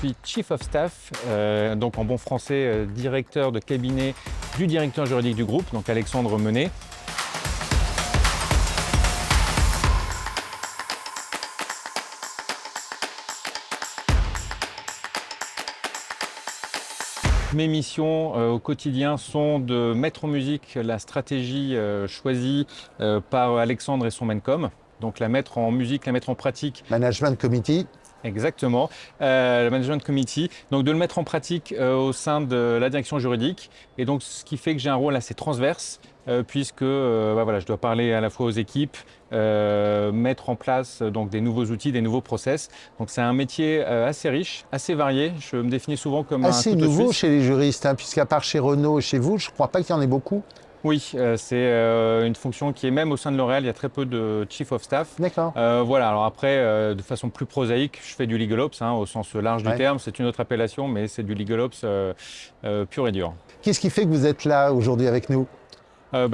suis Chief of Staff, donc en bon français, directeur de cabinet du directeur juridique du groupe, donc Alexandre Menet. Mes missions au quotidien sont de mettre en musique la stratégie choisie par Alexandre et son Mencom, donc la mettre en musique, la mettre en pratique. Management Committee. Exactement, le Management Committee, donc de le mettre en pratique au sein de la direction juridique, et donc ce qui fait que j'ai un rôle assez transverse, puisque voilà, je dois parler à la fois aux équipes, mettre en place donc des nouveaux outils, des nouveaux process. Donc c'est un métier assez riche, assez varié. Je me définis souvent comme assez un couteau nouveau suisse. chez les juristes, hein, puisqu'à part chez Renault et chez vous, je ne crois pas qu'il y en ait beaucoup. Oui, c'est une fonction qui est même au sein de L'Oréal, il y a très peu de Chief of Staff. D'accord. Voilà, alors après, de façon plus prosaïque, je fais du Legal Ops, au sens large du terme. C'est une autre appellation, mais c'est du Legal Ops pur et dur. Qu'est-ce qui fait que vous êtes là aujourd'hui avec nous?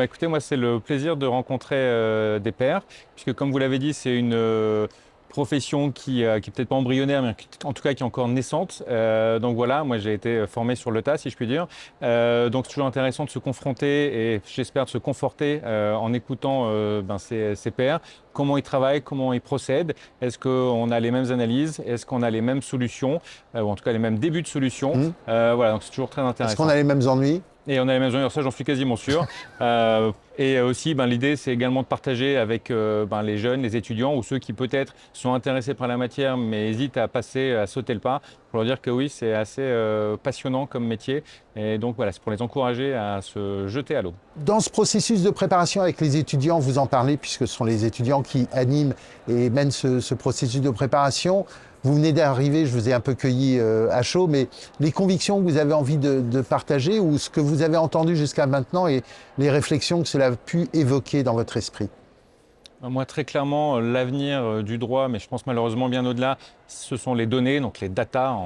Écoutez, moi, c'est le plaisir de rencontrer des pairs, puisque comme vous l'avez dit, c'est une profession qui est peut-être pas embryonnaire, mais en tout cas qui est encore naissante. Donc voilà, moi j'ai été formé sur le tas, si je puis dire. Donc c'est toujours intéressant de se confronter et j'espère de se conforter en écoutant ces pairs. Comment ils travaillent, comment ils procèdent, est-ce qu'on a les mêmes analyses, est-ce qu'on a les mêmes solutions, ou en tout cas les mêmes débuts de solutions. Voilà, donc c'est toujours très intéressant. Est-ce qu'on a les mêmes ennuis? Et on a les mêmes ennuis, ça j'en suis quasiment sûr. Et aussi, l'idée, c'est également de partager avec les jeunes, les étudiants ou ceux qui peut-être sont intéressés par la matière mais hésitent à passer, à sauter le pas, pour leur dire que oui, c'est assez passionnant comme métier. Et donc voilà, c'est pour les encourager à se jeter à l'eau. Dans ce processus de préparation avec les étudiants, vous en parlez puisque ce sont les étudiants qui animent et mènent ce processus de préparation. Vous venez d'arriver, je vous ai un peu cueilli à chaud, mais les convictions que vous avez envie de partager ou ce que vous avez entendu jusqu'à maintenant et les réflexions que cela a pu évoquer dans votre esprit? Moi, très clairement, l'avenir du droit, mais je pense malheureusement bien au-delà, ce sont les données, donc les data,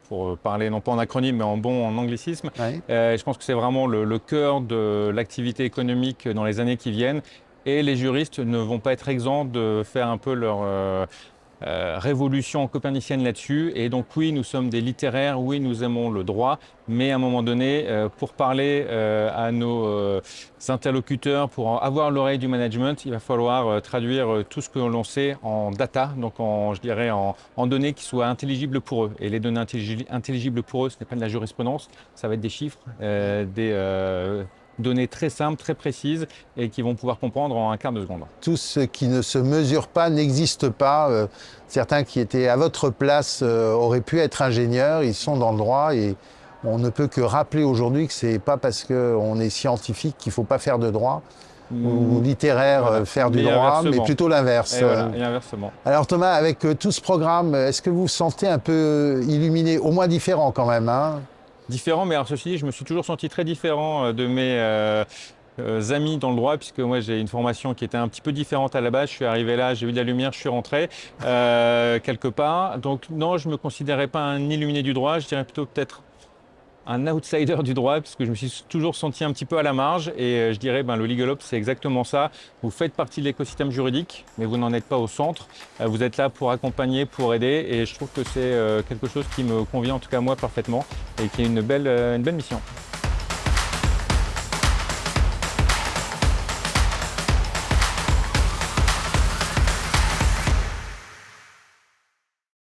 pour parler non pas en acronyme, mais en anglicisme. Ouais. Je pense que c'est vraiment le cœur de l'activité économique dans les années qui viennent. Et les juristes ne vont pas être exempts de faire un peu leur révolution copernicienne là-dessus. Et donc oui, nous sommes des littéraires, oui, nous aimons le droit, mais à un moment donné, pour parler à nos interlocuteurs, pour avoir l'oreille du management, il va falloir traduire tout ce que l'on sait en data, donc je dirais en données qui soient intelligibles pour eux. Et les données intelligibles pour eux, ce n'est pas de la jurisprudence, ça va être des chiffres, des données très simples, très précises et qui vont pouvoir comprendre en un quart de seconde. Tout ce qui ne se mesure pas n'existe pas. Certains qui étaient à votre place auraient pu être ingénieurs, ils sont dans le droit et on ne peut que rappeler aujourd'hui que c'est pas parce qu'on est scientifique qu'il ne faut pas faire de droit ou littéraire voilà. Faire du droit, mais plutôt l'inverse. Et inversement. Alors Thomas, avec tout ce programme, est-ce que vous vous sentez un peu illuminé, au moins différent quand même, hein? Différent, mais alors ceci dit, je me suis toujours senti très différent de mes amis dans le droit, puisque moi j'ai une formation qui était un petit peu différente à la base. Je suis arrivé là, j'ai vu de la lumière, je suis rentré quelque part. Donc non, je ne me considérais pas un illuminé du droit, je dirais plutôt peut-être un outsider du droit, puisque je me suis toujours senti un petit peu à la marge. Et je dirais, le Legal Ops, c'est exactement ça. Vous faites partie de l'écosystème juridique, mais vous n'en êtes pas au centre. Vous êtes là pour accompagner, pour aider. Et je trouve que c'est quelque chose qui me convient, en tout cas moi, parfaitement, et qui est une belle mission.